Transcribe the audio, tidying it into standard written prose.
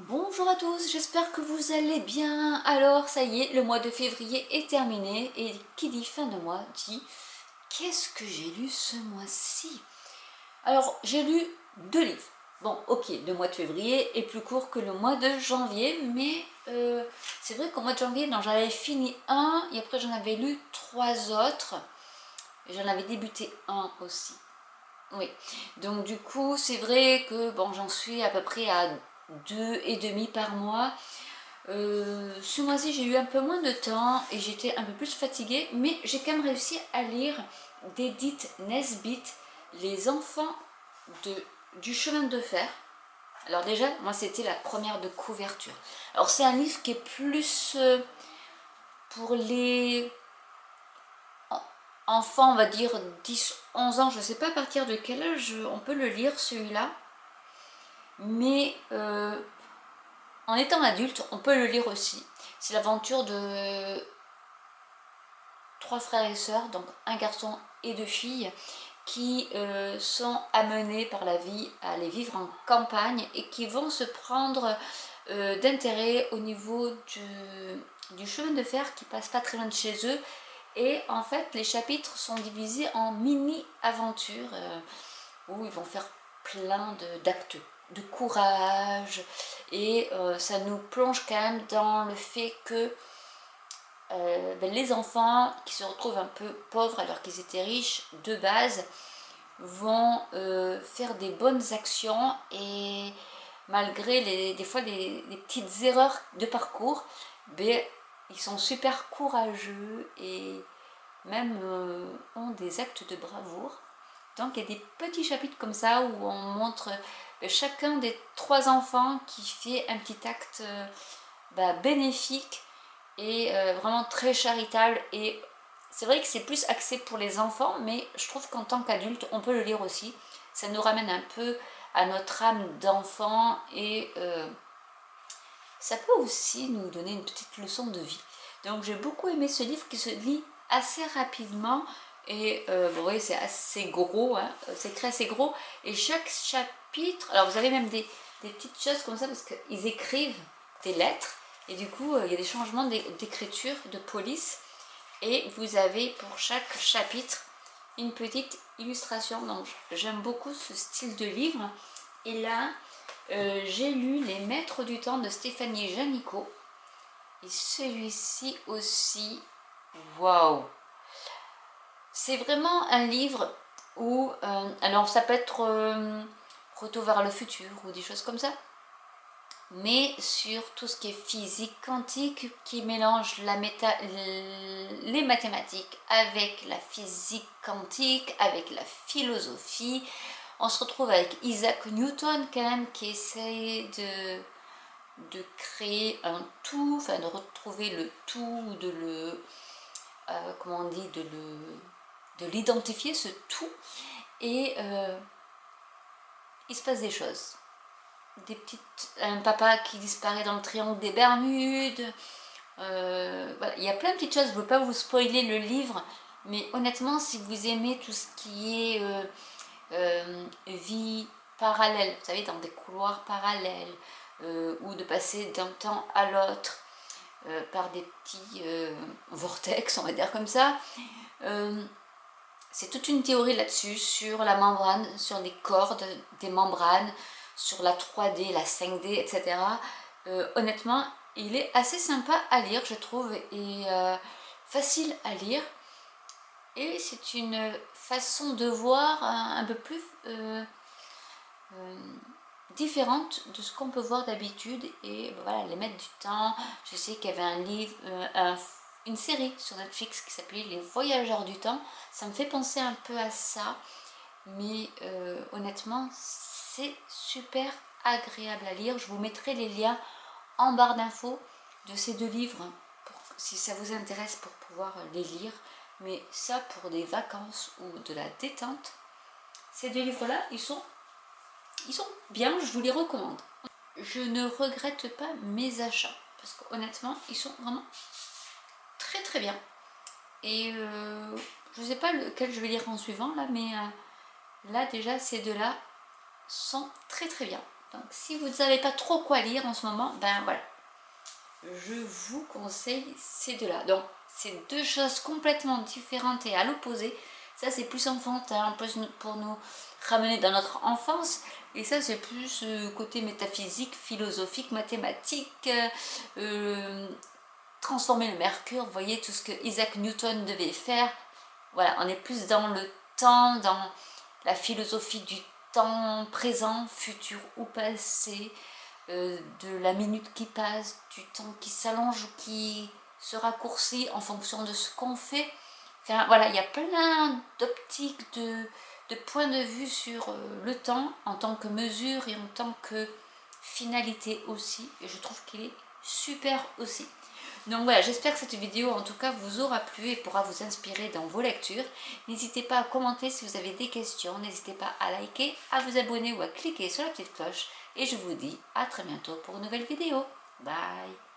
Bonjour à tous, j'espère que vous allez bien. Alors ça y est, le mois de février est terminé et qui dit fin de mois dit qu'est-ce que j'ai lu ce mois-ci? Alors j'ai lu 2 livres. Bon ok, le mois de février est plus court que le mois de janvier, mais c'est vrai qu'au mois de janvier, j'en avais fini un et après j'en avais lu 3 autres. Et j'en avais débuté un aussi. Oui, donc du coup c'est vrai que bon, j'en suis à peu près à 2,5 par mois. Ce mois-ci j'ai eu un peu moins de temps et j'étais un peu plus fatiguée, mais j'ai quand même réussi à lire d'Edith Nesbit, Les enfants de, du chemin de fer. Alors déjà, moi c'était la première de couverture. Alors c'est un livre qui est plus pour les enfants, on va dire 10-11 ans, je ne sais pas à partir de quel âge on peut le lire celui-là, mais en étant adulte, on peut le lire aussi. C'est l'aventure de 3 frères et sœurs, donc un garçon et 2 filles, qui sont amenés par la vie à aller vivre en campagne et qui vont se prendre d'intérêt au niveau du chemin de fer qui passe pas très loin de chez eux. Et en fait, les chapitres sont divisés en mini-aventures où ils vont faire plein d'actes de courage. Et ça nous plonge quand même dans le fait que les enfants qui se retrouvent un peu pauvres alors qu'ils étaient riches de base vont faire des bonnes actions et malgré des fois les petites erreurs de parcours, ben, ils sont super courageux et même ont des actes de bravoure. Donc il y a des petits chapitres comme ça où on montre chacun des 3 enfants qui fait un petit acte bénéfique et vraiment très charitable. Et c'est vrai que c'est plus axé pour les enfants, mais je trouve qu'en tant qu'adulte, on peut le lire aussi. Ça nous ramène un peu à notre âme d'enfant et ça peut aussi nous donner une petite leçon de vie. Donc j'ai beaucoup aimé ce livre qui se lit assez rapidement et bon, oui, c'est assez gros, hein, c'est écrit assez gros et chaque chapitre, alors vous avez même des petites choses comme ça parce qu'ils écrivent des lettres et du coup il y a des changements d'écriture, de police et vous avez pour chaque chapitre une petite illustration. Donc j'aime beaucoup ce style de livre et là j'ai lu Les Maîtres du Temps de Stéphanie Janicot. Et celui-ci aussi, waouh! C'est vraiment un livre où, alors ça peut être Retour vers le futur ou des choses comme ça, mais sur tout ce qui est physique quantique, qui mélange les mathématiques avec la physique quantique, avec la philosophie. On se retrouve avec Isaac Newton quand même qui essaye de créer un tout, enfin de retrouver le tout, de le, comment on dit, de l'identifier ce tout, et il se passe des choses. Un papa qui disparaît dans le triangle des Bermudes, voilà. Il y a plein de petites choses, je ne veux pas vous spoiler le livre, mais honnêtement, si vous aimez tout ce qui est vie parallèle, vous savez, dans des couloirs parallèles, ou de passer d'un temps à l'autre par des petits vortex, on va dire comme ça. C'est toute une théorie là-dessus, sur la membrane, sur les cordes des membranes, sur la 3D, la 5D, etc. Honnêtement, il est assez sympa à lire, je trouve, et facile à lire. Et c'est une façon de voir un peu plus différente de ce qu'on peut voir d'habitude. Et voilà, Les Maîtres du Temps, je sais qu'il y avait un livre, une série sur Netflix qui s'appelait Les Voyageurs du Temps. Ça me fait penser un peu à ça, mais honnêtement, c'est super agréable à lire. Je vous mettrai les liens en barre d'infos de ces 2 livres, si ça vous intéresse, pour pouvoir les lire. Mais ça, pour des vacances ou de la détente, ces 2 livres-là, ils sont bien, je vous les recommande. Je ne regrette pas mes achats, parce qu'honnêtement, ils sont vraiment très très bien. Et je ne sais pas lequel je vais lire en suivant, là, mais là déjà, ces 2-là sont très très bien. Donc si vous ne savez pas trop quoi lire en ce moment, ben voilà, je vous conseille ces deux-là. Donc c'est deux choses complètement différentes et à l'opposé. Ça c'est plus enfantin, plus pour nous ramener dans notre enfance, et ça c'est plus côté métaphysique, philosophique, mathématique, transformer le mercure, vous voyez tout ce que Isaac Newton devait faire. Voilà, on est plus dans le temps, dans la philosophie du temps présent, futur ou passé, de la minute qui passe, du temps qui s'allonge ou qui se raccourcit en fonction de ce qu'on fait. Enfin voilà, il y a plein d'optiques, de points de vue sur le temps en tant que mesure et en tant que finalité aussi. Et je trouve qu'il est super aussi. Donc voilà, j'espère que cette vidéo en tout cas vous aura plu et pourra vous inspirer dans vos lectures. N'hésitez pas à commenter si vous avez des questions, n'hésitez pas à liker, à vous abonner ou à cliquer sur la petite cloche. Et je vous dis à très bientôt pour une nouvelle vidéo. Bye!